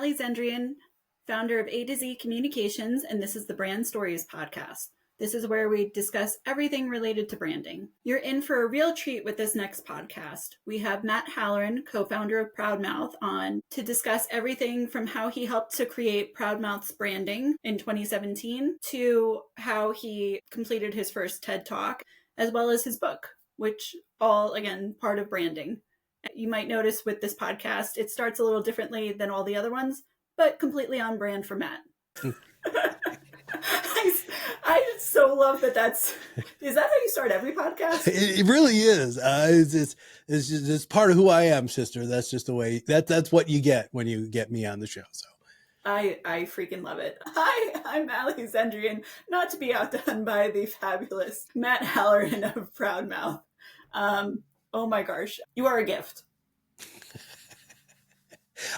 Allie Zendrian, founder of A to Z Communications, and this is the Brand Stories podcast. This is where we discuss everything related to branding. You're in for a real treat with this next podcast. We have Matt Halloran, co-founder of ProudMouth, on to discuss everything from how he helped to create ProudMouth's branding in 2017 to how he completed his first TED Talk, as well as his book, which all, again, part of branding. You might notice with this podcast, it starts a little differently than all the other ones, but completely on brand for Matt. I so love that. Is that how you start every podcast? It really is. It's part of who I am, sister. That's just the way, that's what you get when you get me on the show. So I freaking love it. Hi, I'm Allie Zendrian, not to be outdone by the fabulous Matt Halloran of ProudMouth. Oh my gosh, you are a gift.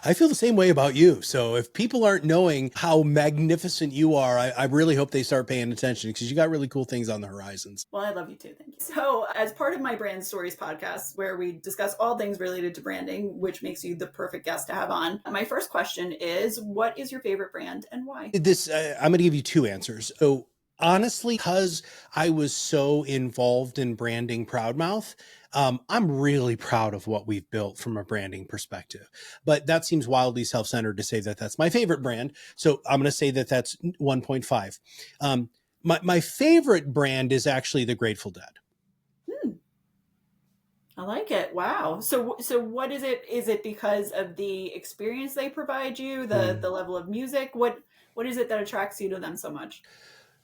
I feel the same way about you. So if people aren't knowing how magnificent you are, I really hope they start paying attention because you got really cool things on the horizons. Well, I love you too. Thank you. So as part of my Brand Stories podcast, where we discuss all things related to branding, which makes you the perfect guest to have on, my first question is, what is your favorite brand and why? I'm going to give you two answers. So honestly, because I was so involved in branding ProudMouth, I'm really proud of what we've built from a branding perspective. But that seems wildly self-centered to say that that's my favorite brand. So I'm going to say that that's 1.5. My favorite brand is actually the Grateful Dead. I like it. Wow. So what is it? Is it because of the experience they provide you, the level of music? What is it that attracts you to them so much?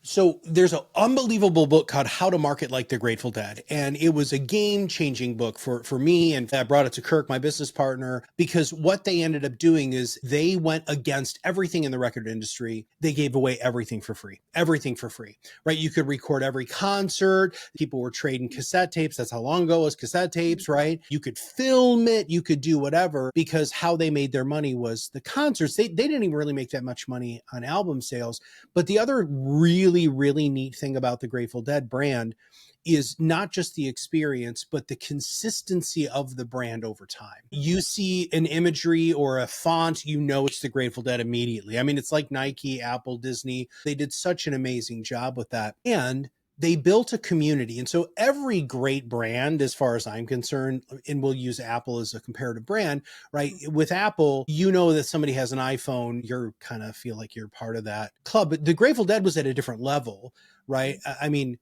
So there's an unbelievable book called How to Market Like the Grateful Dead. And it was a game-changing book for me. And I brought it to Kirk, my business partner, because what they ended up doing is they went against everything in the record industry. They gave away everything for free, right? You could record every concert. People were trading cassette tapes. That's how long ago it was cassette tapes, right? You could film it. You could do whatever, because how they made their money was the concerts. They didn't even really make that much money on album sales. But the other really neat thing about the Grateful Dead brand is not just the experience, but the consistency of the brand over time. You see an imagery or a font, you know it's the Grateful Dead immediately. I mean, it's like Nike, Apple, Disney. They did such an amazing job with that. And they built a community. And so every great brand, as far as I'm concerned, and we'll use Apple as a comparative brand, right? With Apple, you know that somebody has an iPhone, you're kind of feel like you're part of that club. But the Grateful Dead was at a different level, right? I mean,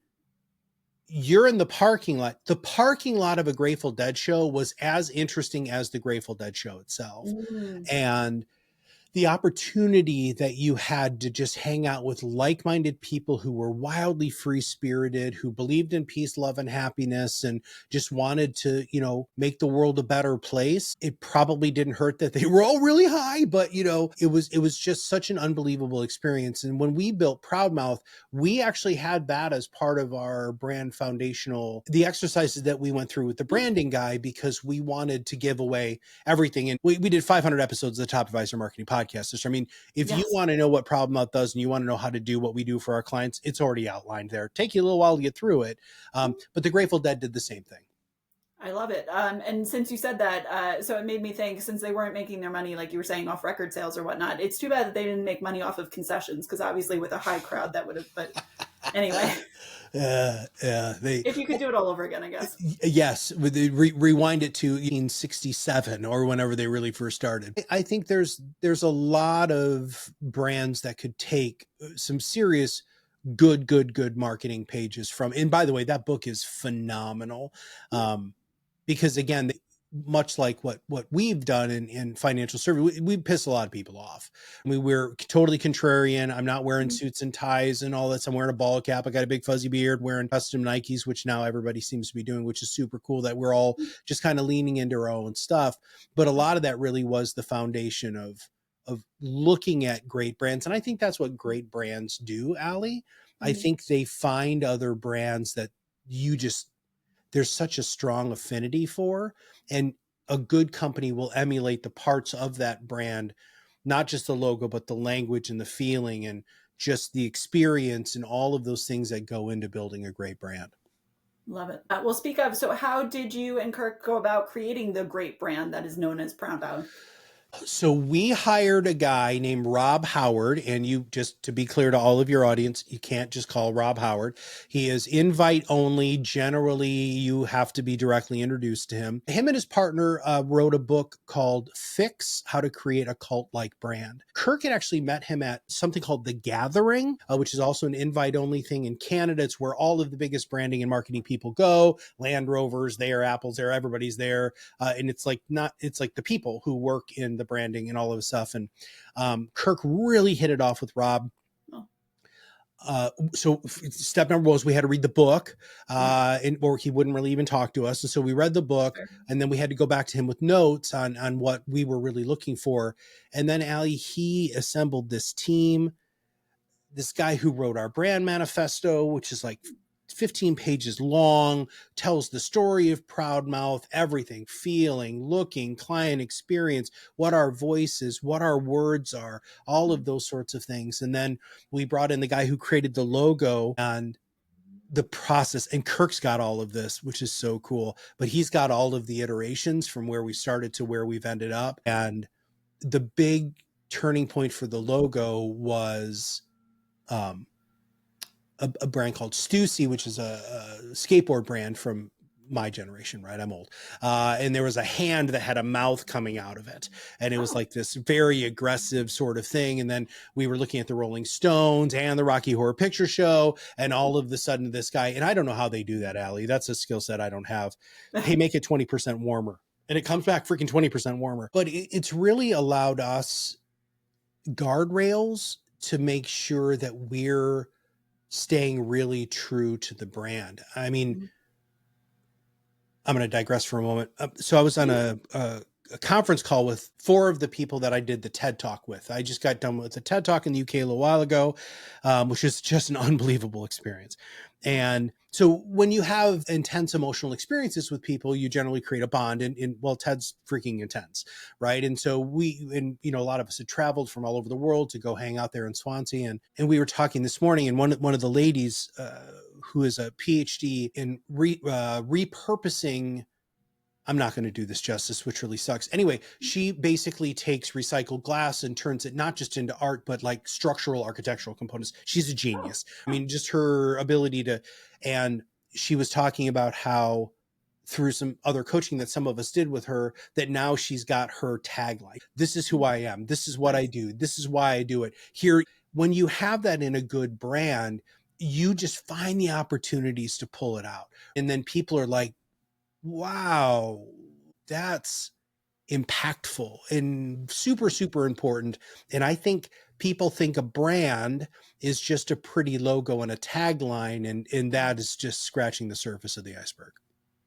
you're in the parking lot. The parking lot of a Grateful Dead show was as interesting as the Grateful Dead show itself. And the opportunity that you had to just hang out with like-minded people who were wildly free-spirited, who believed in peace, love, and happiness, and just wanted to, make the world a better place. It probably didn't hurt that they were all really high, but it was just such an unbelievable experience. And when we built ProudMouth, we actually had that as part of our brand foundational, the exercises that we went through with the branding guy, because we wanted to give away everything. And we did 500 episodes of the Top Advisor Marketing Podcast. So, I mean, if you want to know what ProudMouth does and you want to know how to do what we do for our clients, it's already outlined there. Take you a little while to get through it. But the Grateful Dead did the same thing. I love it. And since you said that, so it made me think, since they weren't making their money, like you were saying, off record sales or whatnot, it's too bad that they didn't make money off of concessions, because obviously with a high crowd that would have, but anyway. If you could do it all over again, I guess. Yes. Rewind it to 1967 or whenever they really first started. I think there's a lot of brands that could take some serious good marketing pages from, and by the way, that book is phenomenal. Because again, much like what we've done in financial service, we piss a lot of people off. I mean, we're totally contrarian. I'm not wearing suits and ties and all that. I'm wearing a ball cap. I got a big fuzzy beard, wearing custom Nikes, which now everybody seems to be doing, which is super cool that we're all just kind of leaning into our own stuff. But a lot of that really was the foundation of looking at great brands. And I think that's what great brands do, Allie. I think they find other brands that there's such a strong affinity for, and a good company will emulate the parts of that brand, not just the logo, but the language and the feeling and just the experience and all of those things that go into building a great brand. Love it. Well, speak of, so how did you and Kirk go about creating the great brand that is known as ProudMouth? So we hired a guy named Rob Howard, and you, just to be clear to all of your audience, you can't just call Rob Howard. He is invite only. Generally, you have to be directly introduced to him. Him and his partner wrote a book called Fix: How to Create a Cult-Like Brand. Kirk had actually met him at something called The Gathering, which is also an invite only thing in Canada. It's where all of the biggest branding and marketing people go. Land Rovers there, Apple's there, everybody's there. And it's like the people who work in the branding and all of the stuff. And Kirk really hit it off with Rob. So step number was we had to read the book, or he wouldn't really even talk to us. And so we read the book, and then we had to go back to him with notes on what we were really looking for. And then Allie, he assembled this team, this guy who wrote our brand manifesto, which is like 15 pages long, tells the story of ProudMouth, everything, feeling, looking, client experience, what our voice is, what our words are, all of those sorts of things. And then we brought in the guy who created the logo and the process. And Kirk's got all of this, which is so cool, but he's got all of the iterations from where we started to where we've ended up. And the big turning point for the logo was a brand called Stussy, which is a skateboard brand from my generation, right? I'm old. And there was a hand that had a mouth coming out of it. And it was like this very aggressive sort of thing. And then we were looking at the Rolling Stones and the Rocky Horror Picture Show. And all of a sudden this guy, and I don't know how they do that, Allie. That's a skill set I don't have. Hey, make it 20% warmer. And it comes back freaking 20% warmer. But it's really allowed us guardrails to make sure that we're staying really true to the brand. I mean, I'm going to digress for a moment. So I was on a conference call with 4 of the people that I did the TED Talk with. I just got done with a TED Talk in the UK a little while ago, which is just an unbelievable experience. And so when you have intense emotional experiences with people, you generally create a bond. And well, Ted's freaking intense, right? And so a lot of us had traveled from all over the world to go hang out there in Swansea. And we were talking this morning, and one of the ladies who is a PhD in repurposing, I'm not going to do this justice, which really sucks. Anyway, she basically takes recycled glass and turns it not just into art, but like structural architectural components. She's a genius. I mean, just her ability to, and she was talking about how through some other coaching that some of us did with her, that now she's got her tagline. This is who I am. This is what I do. This is why I do it. Here, when you have that in a good brand, you just find the opportunities to pull it out. And then people are like, wow, that's impactful and super, super important. And I think people think a brand is just a pretty logo and a tagline, and that is just scratching the surface of the iceberg.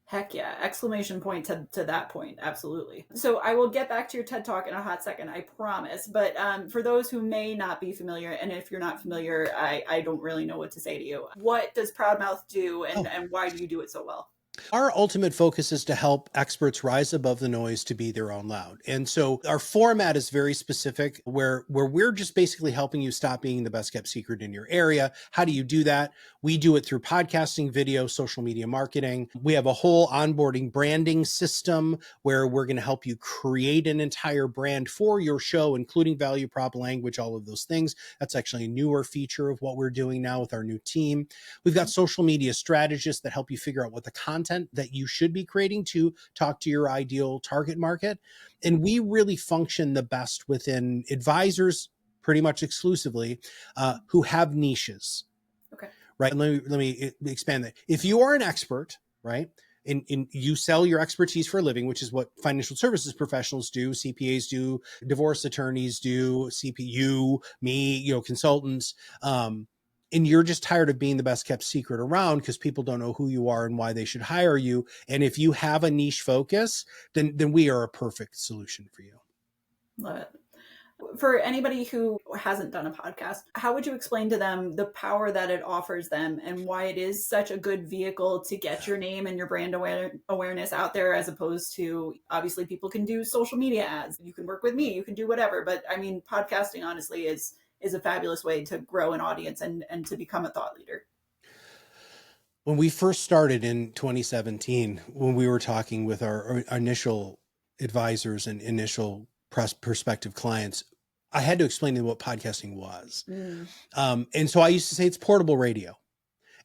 Heck yeah. Exclamation point to that point. Absolutely. So I will get back to your TED Talk in a hot second, I promise. But for those who may not be familiar, and if you're not familiar, I don't really know what to say to you. What does ProudMouth do, and why do you do it so well? Our ultimate focus is to help experts rise above the noise to be their own loud. And so our format is very specific, where we're just basically helping you stop being the best kept secret in your area. How do you do that? We do it through podcasting, video, social media marketing. We have a whole onboarding branding system where we're going to help you create an entire brand for your show, including value prop, language, all of those things. That's actually a newer feature of what we're doing now with our new team. We've got social media strategists that help you figure out what the content that you should be creating to talk to your ideal target market. And we really function the best within advisors, pretty much exclusively, who have niches. Okay. Right. And let me expand that. If you are an expert, right, and you sell your expertise for a living, which is what financial services professionals do, CPAs do, divorce attorneys do, CPU, me, consultants, and you're just tired of being the best kept secret around because people don't know who you are and why they should hire you. And if you have a niche focus, then we are a perfect solution for you. Love it. For anybody who hasn't done a podcast, how would you explain to them the power that it offers them and why it is such a good vehicle to get your name and your brand awareness out there, as opposed to, obviously, people can do social media ads. You can work with me, you can do whatever. But I mean, podcasting honestly is a fabulous way to grow an audience and to become a thought leader. When we first started in 2017, when we were talking with our initial advisors and initial prospective clients, I had to explain to them what podcasting was. And so I used to say it's portable radio.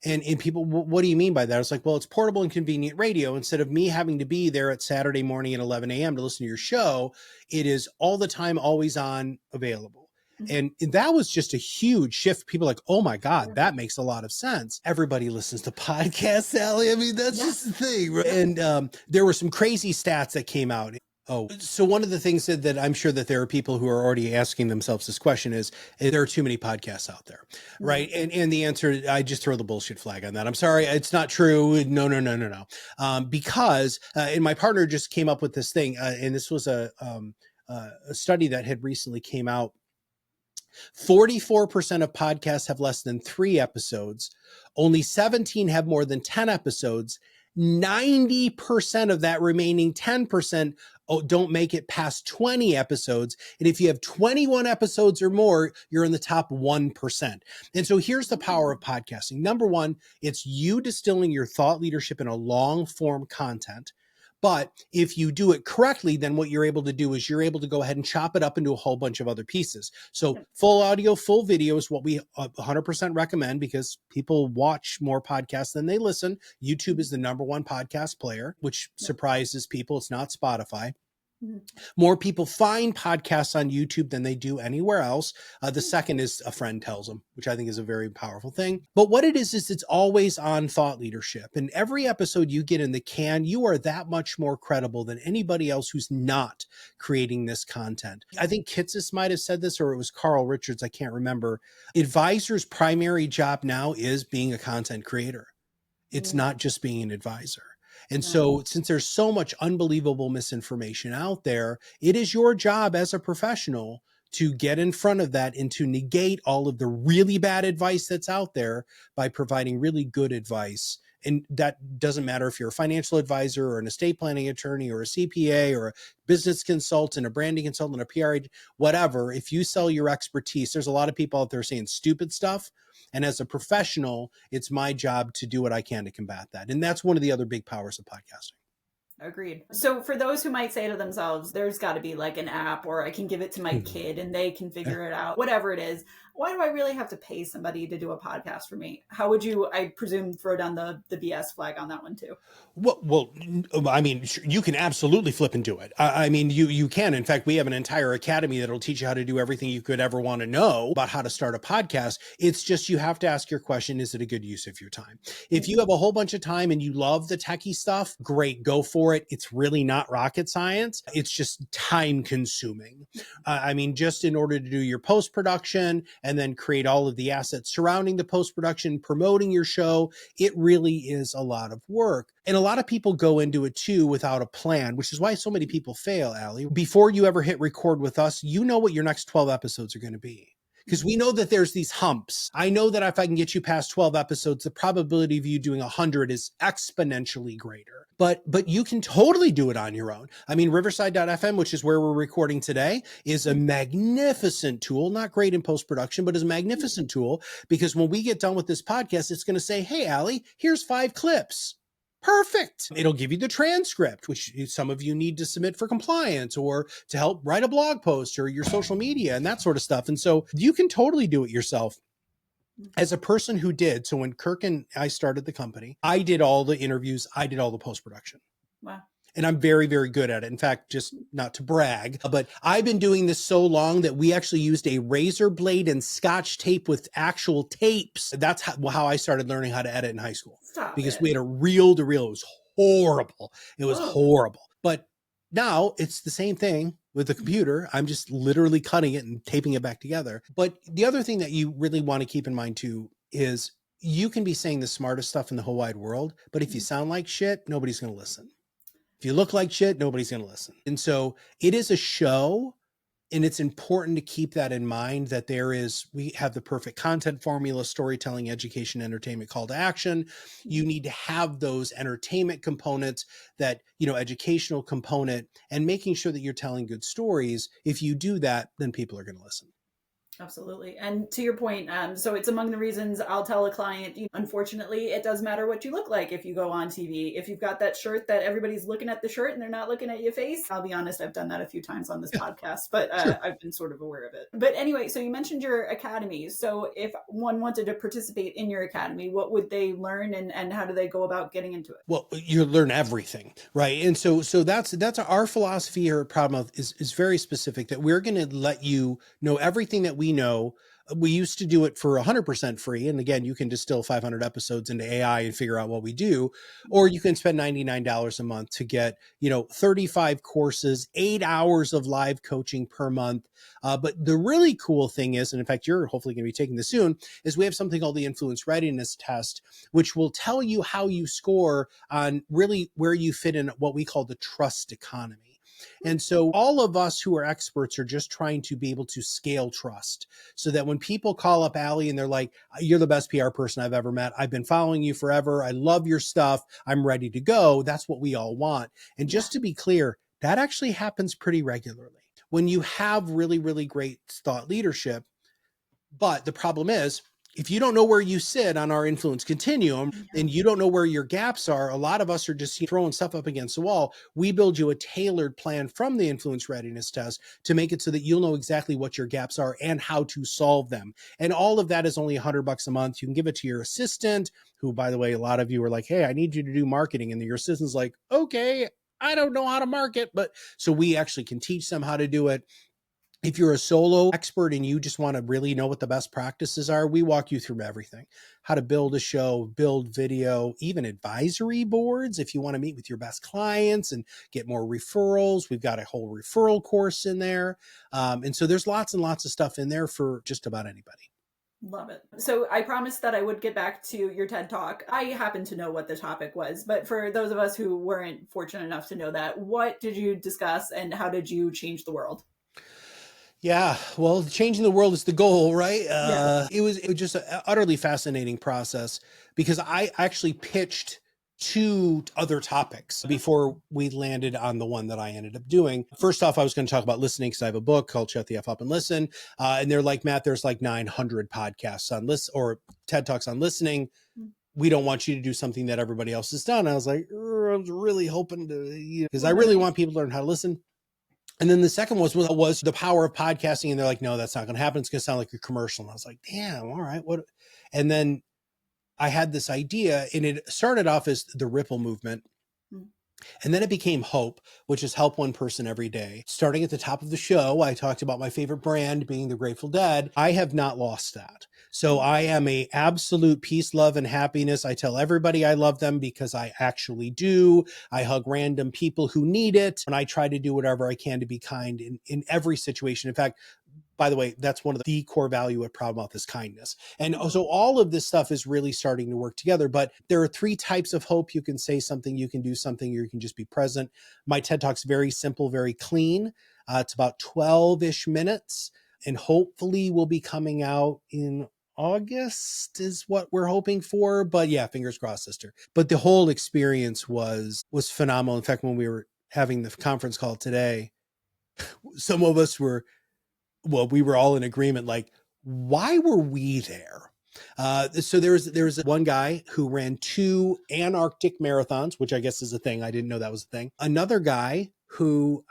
And people, what do you mean by that? I was like, well, it's portable and convenient radio. Instead of me having to be there at Saturday morning at 11 a.m. to listen to your show, it is all the time, always on, available. And that was just a huge shift. People are like, oh my God, that makes a lot of sense. Everybody listens to podcasts, Allie. I mean, that's just the thing. Right? And there were some crazy stats that came out. Oh, so one of the things that I'm sure that there are people who are already asking themselves this question is there are too many podcasts out there, right? And the answer, I just throw the bullshit flag on that. I'm sorry, it's not true. No. Because, and my partner just came up with this thing, and this was a study that had recently came out. 44% of podcasts have less than 3 episodes. Only 17 have more than 10 episodes. 90% of that remaining 10% don't make it past 20 episodes. And if you have 21 episodes or more, you're in the top 1%. And so here's the power of podcasting. Number one, it's you distilling your thought leadership in a long form content. But if you do it correctly, then what you're able to do is you're able to go ahead and chop it up into a whole bunch of other pieces. So full audio, full video is what we 100% recommend, because people watch more podcasts than they listen. YouTube is the number 1 podcast player, which surprises people. It's not Spotify. More people find podcasts on YouTube than they do anywhere else. The second is a friend tells them, which I think is a very powerful thing. But what it is it's always on thought leadership. And every episode you get in the can, you are that much more credible than anybody else who's not creating this content. I think Kitsis might have said this, or it was Carl Richards, I can't remember. Advisor's primary job now is being a content creator. It's not just being an advisor. And so since there's so much unbelievable misinformation out there, it is your job as a professional to get in front of that and to negate all of the really bad advice that's out there by providing really good advice. And that doesn't matter if you're a financial advisor or an estate planning attorney or a CPA or a business consultant, a branding consultant, a PR agent, whatever. If you sell your expertise, there's a lot of people out there saying stupid stuff. And as a professional, it's my job to do what I can to combat that. And that's one of the other big powers of podcasting. Agreed. So for those who might say to themselves, there's got to be like an app, or I can give it to my kid and they can figure it out, whatever it is. Why do I really have to pay somebody to do a podcast for me? How would you, I presume, throw down the BS flag on that one too? Well, I mean, you can absolutely flip and do it. I mean, you can. In fact, we have an entire academy that'll teach you how to do everything you could ever want to know about how to start a podcast. It's just, you have to ask your question, is it a good use of your time? If you have a whole bunch of time and you love the techie stuff, great, go for it. It's really not rocket science. It's just time consuming. I mean, just in order to do your post-production and then create all of the assets surrounding the post-production, promoting your show, it really is a lot of work. And a lot of people go into it too without a plan, which is why so many people fail, Allie. Before you ever hit record with us, you know what your next 12 episodes are going to be. Because we know that there's these humps. I know that if I can get you past 12 episodes, the probability of you doing 100 is exponentially greater. But you can totally do it on your own. I mean, Riverside.fm, which is where we're recording today, is a magnificent tool. Not great in post-production, but is a magnificent tool, because when we get done with this podcast, it's going to say, hey, Allie, here's 5 clips. Perfect. It'll give you the transcript, which some of you need to submit for compliance or to help write a blog post or your social media and that sort of stuff. And so you can totally do it yourself. As a person who did, so when Kirk and I started the company, I did all the interviews, I did all the post-production. Wow. And I'm very, very good at it. In fact, just not to brag, but I've been doing this so long that we actually used a razor blade and Scotch tape with actual tapes. That's how I started learning how to edit in high school. Because we had a reel-to-reel. It was horrible. It was horrible. But now it's the same thing with the computer. I'm just literally cutting it and taping it back together. But the other thing that you really want to keep in mind too is you can be saying the smartest stuff in the whole wide world, but if you sound like shit, nobody's going to listen. If you look like shit, nobody's going to listen. And so it is a show, and it's important to keep that in mind, that we have the perfect content formula: storytelling, education, entertainment, call to action. You need to have those entertainment components, that, educational component, and making sure that you're telling good stories. If you do that, then people are going to listen. Absolutely. And to your point, so it's among the reasons I'll tell a client, unfortunately, it does matter what you look like if you go on TV. If you've got that shirt that everybody's looking at the shirt and they're not looking at your face, I'll be honest, I've done that a few times on this podcast, but Sure. I've been sort of aware of it. But anyway, so you mentioned your academy. So if one wanted to participate in your academy, what would they learn and how do they go about getting into it? Well, you learn everything, right? And so that's our philosophy here at ProudMouth is very specific, that we're going to let you know everything that we know. We used to do it for 100% free. And again, you can distill 500 episodes into AI and figure out what we do, or you can spend $99 a month to get, 35 courses, 8 hours of live coaching per month. But the really cool thing is, and in fact, you're hopefully going to be taking this soon, is we have something called the Influence Readiness Test, which will tell you how you score on really where you fit in what we call the trust economy. And so all of us who are experts are just trying to be able to scale trust so that when people call up Allie and they're like, you're the best PR person I've ever met. I've been following you forever. I love your stuff. I'm ready to go. That's what we all want. And just to be clear, that actually happens pretty regularly when you have really, really great thought leadership. But the problem is, if you don't know where you sit on our influence continuum and you don't know where your gaps are, a lot of us are just throwing stuff up against the wall. We build you a tailored plan from the influence readiness test to make it so that you'll know exactly what your gaps are and how to solve them. And all of that is only $100 a month. You can give it to your assistant, who, by the way, a lot of you are like, hey, I need you to do marketing. And your assistant's like, okay, I don't know how to market, but so we actually can teach them how to do it. If you're a solo expert and you just want to really know what the best practices are, we walk you through everything. How to build a show, build video, even advisory boards if you want to meet with your best clients and get more referrals. We've got a whole referral course in there. And so there's lots and lots of stuff in there for just about anybody. Love it. So I promised that I would get back to your TED Talk. I happen to know what the topic was, but for those of us who weren't fortunate enough to know that, what did you discuss and how did you change the world? Yeah, well, changing the world is the goal, right? Yes. It was just an utterly fascinating process because I actually pitched 2 other topics before we landed on the one that I ended up doing. First off, I was going to talk about listening because I have a book called Shut the F Up and Listen. And they're like, Matt, there's like 900 podcasts on listen or TED Talks on listening. We don't want you to do something that everybody else has done. I was like, I was really hoping to, because I really want people to learn how to listen. And then the second was the power of podcasting. And they're like, no, that's not going to happen. It's going to sound like a commercial. And I was like, damn, all right. What? And then I had this idea, and it started off as the Ripple movement. And then it became Hope, which is help one person every day. Starting at the top of the show, I talked about my favorite brand being the Grateful Dead. I have not lost that. So I am a absolute peace, love, and happiness. I tell everybody I love them because I actually do. I hug random people who need it. And I try to do whatever I can to be kind in every situation. In fact, by the way, that's one of the core value at ProudMouth is kindness. And so all of this stuff is really starting to work together. But there are 3 types of hope. You can say something, you can do something, or you can just be present. My TED Talk's very simple, very clean. It's about 12-ish minutes, and hopefully will be coming out in August is what we're hoping for. But yeah, fingers crossed, sister. But the whole experience was phenomenal. In fact, when we were having the conference call today, some of us were we were all in agreement, like, why were we there? So there was one guy who ran 2 Antarctic marathons, which I guess is a thing. I didn't know that was a thing. Another guy who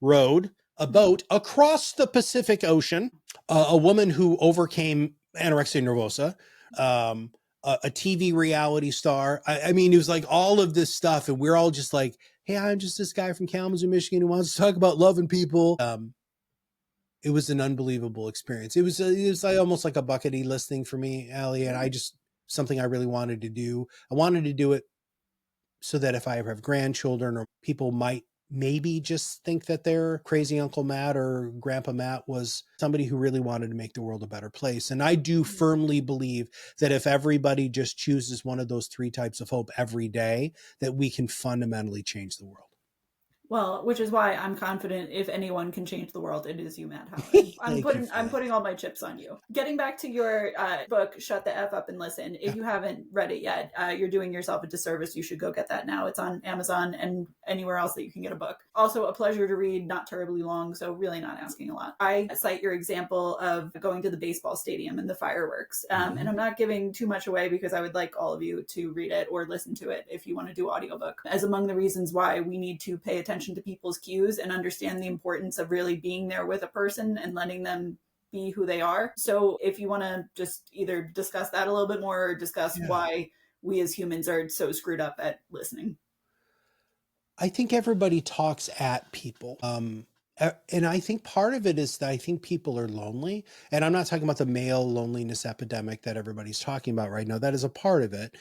rowed a boat across the Pacific Ocean, a woman who overcame anorexia nervosa, a TV reality star. I mean, it was like all of this stuff. And we're all just like, hey, I'm just this guy from Kalamazoo, Michigan who wants to talk about loving people. It was an unbelievable experience. It was like almost like a bucket list thing for me, Allie, and something I really wanted to do. I wanted to do it so that if I ever have grandchildren or people might maybe just think that their crazy Uncle Matt or Grandpa Matt was somebody who really wanted to make the world a better place. And I do firmly believe that if everybody just chooses one of those 3 types of hope every day, that we can fundamentally change the world. Well, which is why I'm confident if anyone can change the world, it is you, Matt Halloran. Thank you for I'm that. putting all my chips on you. Getting back to your book, Shut the F Up and Listen. If Yeah. you haven't read it yet, you're doing yourself a disservice. You should go get that now. It's on Amazon and anywhere else that you can get a book. Also, a pleasure to read, not terribly long, so really not asking a lot. I cite your example of going to the baseball stadium and the fireworks, and I'm not giving too much away because I would like all of you to read it or listen to it if you want to do audiobook, as among the reasons why we need to pay attention to people's cues and understand the importance of really being there with a person and letting them be who they are. So if you want to just either discuss that a little bit more or discuss Yeah. why we as humans are so screwed up at listening. I think everybody talks at people. And I think part of it is that I think people are lonely. And I'm not talking about the male loneliness epidemic that everybody's talking about right now. That is a part of it,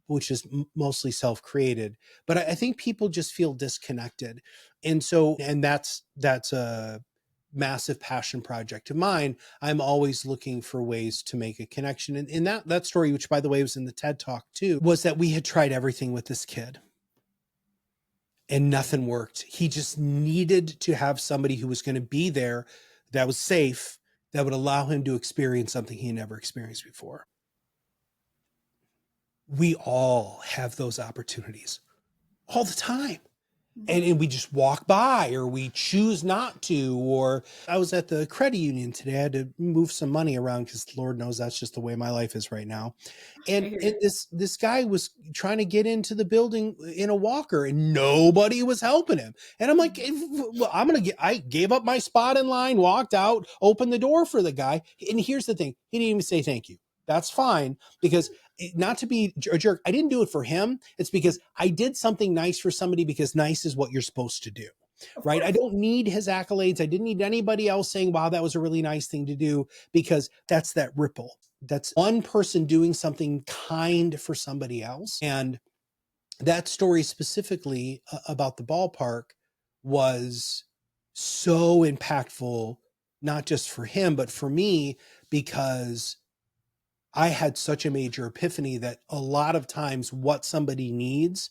which is mostly self-created. But I think people just feel disconnected. And so, and that's a massive passion project of mine. I'm always looking for ways to make a connection. And in that story, which by the way was in the TED Talk too, was that we had tried everything with this kid and nothing worked. He just needed to have somebody who was going to be there, that was safe, that would allow him to experience something he never experienced before. We all have those opportunities all the time. And we just walk by, or we choose not to. Or I was at the credit union today. I had to move some money around because Lord knows that's just the way my life is right now. And this guy was trying to get into the building in a walker, and nobody was helping him. And I'm like, well, I gave up my spot in line, walked out, opened the door for the guy. And here's the thing, he didn't even say thank you. That's fine, because not to be a jerk, I didn't do it for him. It's because I did something nice for somebody, because nice is what you're supposed to do, right? I don't need his accolades. I didn't need anybody else saying, wow, that was a really nice thing to do, because that's that ripple. That's one person doing something kind for somebody else. And that story specifically about the ballpark was so impactful, not just for him, but for me, because I had such a major epiphany that a lot of times what somebody needs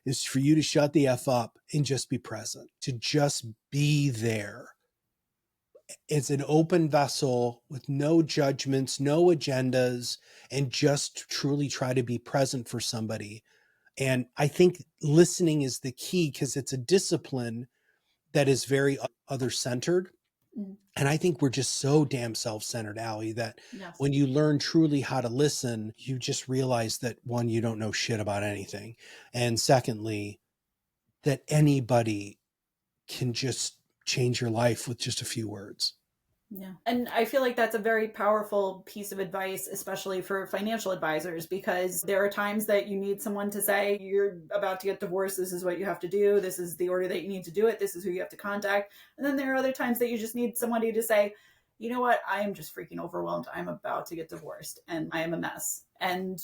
is for you to shut the F up and just be present, to just be there. It's an open vessel with no judgments, no agendas, and just truly try to be present for somebody. And I think listening is the key, because it's a discipline that is very other centered. And I think we're just so damn self-centered, Allie, that when you learn truly how to listen, you just realize that, one, you don't know shit about anything. And secondly, that anybody can just change your life with just a few words. Yeah. And I feel like that's a very powerful piece of advice, especially for financial advisors, because there are times that you need someone to say, you're about to get divorced. This is what you have to do. This is the order that you need to do it. This is who you have to contact. And then there are other times that you just need somebody to say, you know what? I am just freaking overwhelmed. I'm about to get divorced and I am a mess. And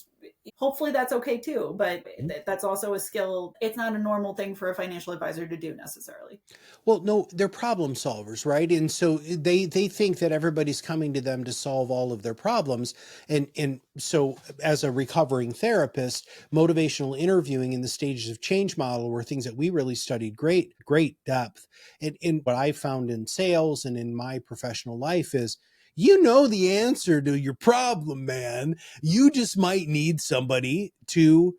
hopefully that's okay too. But that's also a skill. It's not a normal thing for a financial advisor to do necessarily. Well, no, they're problem solvers, right? And so they think that everybody's coming to them to solve all of their problems. And so as a recovering therapist, motivational interviewing in the stages of change model were things that we really studied great depth. And what I found in sales and in my professional life is, you know, the answer to your problem, man. You just might need somebody to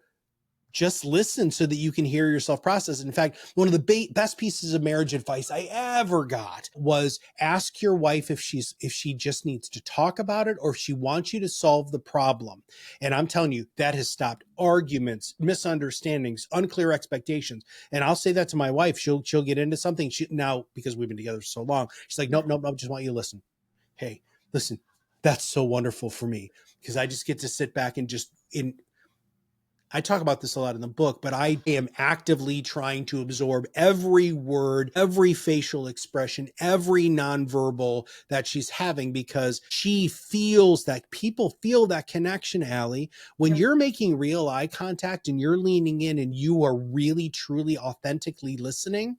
just listen so that you can hear yourself process. In fact, one of the best pieces of marriage advice I ever got was, ask your wife if she just needs to talk about it, or if she wants you to solve the problem. And I'm telling you, that has stopped arguments, misunderstandings, unclear expectations. And I'll say that to my wife. She'll get into something. Now, because we've been together so long, she's like, nope, just want you to listen. Hey, listen, that's so wonderful for me, because I just get to sit back and I talk about this a lot in the book, but I am actively trying to absorb every word, every facial expression, every nonverbal that she's having, because she feels that, people feel that connection, Allie. When you're making real eye contact and you're leaning in and you are really, truly, authentically listening,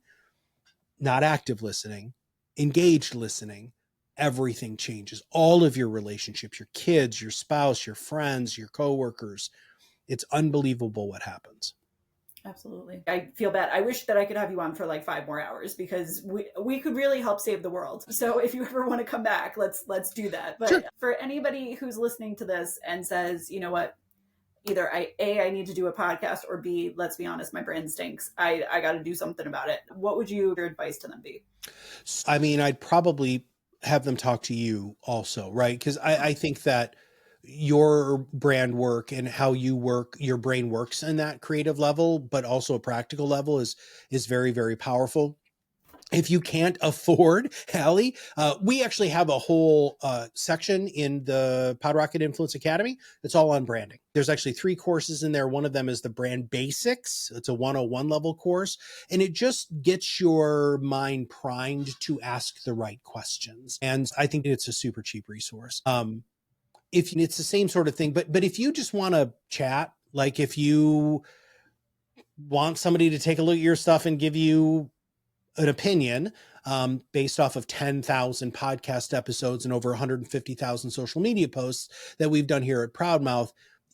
not active listening, engaged listening, everything changes. All of your relationships, your kids, your spouse, your friends, your coworkers, it's unbelievable what happens. Absolutely. I feel bad. I wish that I could have you on for like 5 more hours because we could really help save the world. So if you ever want to come back, let's do that. But Sure. for anybody who's listening to this and says, you know what, either I need to do a podcast, or B, let's be honest, my brand stinks. I got to do something about it. What would your advice to them be? I mean, I'd probably have them talk to you also, right? Because I think that your brand work and how you work, your brain works in that creative level, but also a practical level is very, very powerful. If you can't afford, Hallie, we actually have a whole section in the PodRocket Influence Academy. It's all on branding. There's actually 3 courses in there. One of them is the Brand Basics. It's a 101 level course, and it just gets your mind primed to ask the right questions. And I think it's a super cheap resource. If it's the same sort of thing, but if you just want to chat, like if you want somebody to take a look at your stuff and give you an opinion based off of 10,000 podcast episodes and over 150,000 social media posts that we've done here at ProudMouth,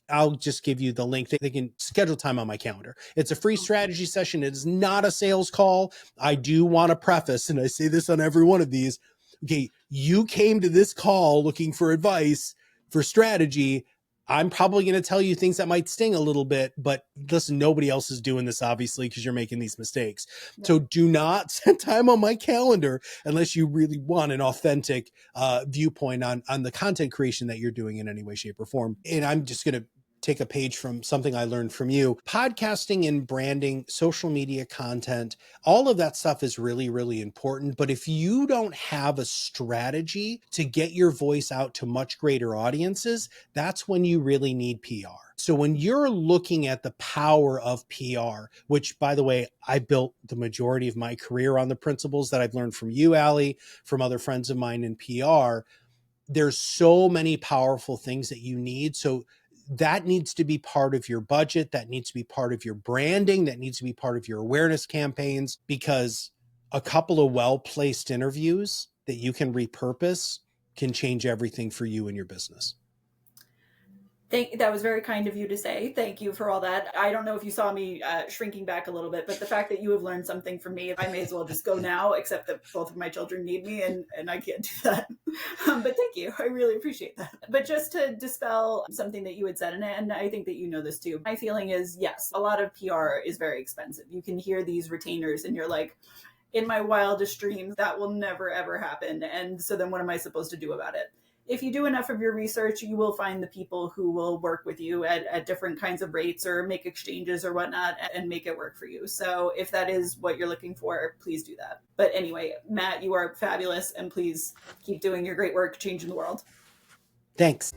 I'll just give you the link. They can schedule time on my calendar. It's a free strategy session. It is not a sales call. I do want to preface, and I say this on every one of these. Okay, you came to this call looking for advice for strategy. I'm probably going to tell you things that might sting a little bit, but listen, nobody else is doing this, obviously, because you're making these mistakes. Yeah. So do not set time on my calendar unless you really want an authentic viewpoint on the content creation that you're doing in any way, shape, or form. And I'm just going to take a page from something I learned from you. Podcasting and branding, social media content, all of that stuff is really, really important. But if you don't have a strategy to get your voice out to much greater audiences, that's when you really need PR. So when you're looking at the power of PR, which, by the way, I built the majority of my career on the principles that I've learned from you, Allie, from other friends of mine in PR, there's so many powerful things that you need. So that needs to be part of your budget. That needs to be part of your branding. That needs to be part of your awareness campaigns, because a couple of well-placed interviews that you can repurpose can change everything for you and your business. That was very kind of you to say. Thank you for all that. I don't know if you saw me shrinking back a little bit, but the fact that you have learned something from me, I may as well just go now, except that both of my children need me and I can't do that. But thank you. I really appreciate that. But just to dispel something that you had said, and I think that you know this too, my feeling is, yes, a lot of PR is very expensive. You can hear these retainers and you're like, in my wildest dreams, that will never, ever happen. And so then what am I supposed to do about it? If you do enough of your research, you will find the people who will work with you at different kinds of rates or make exchanges or whatnot and make it work for you. So if that is what you're looking for, please do that. But anyway, Matt, you are fabulous, and please keep doing your great work changing the world. Thanks.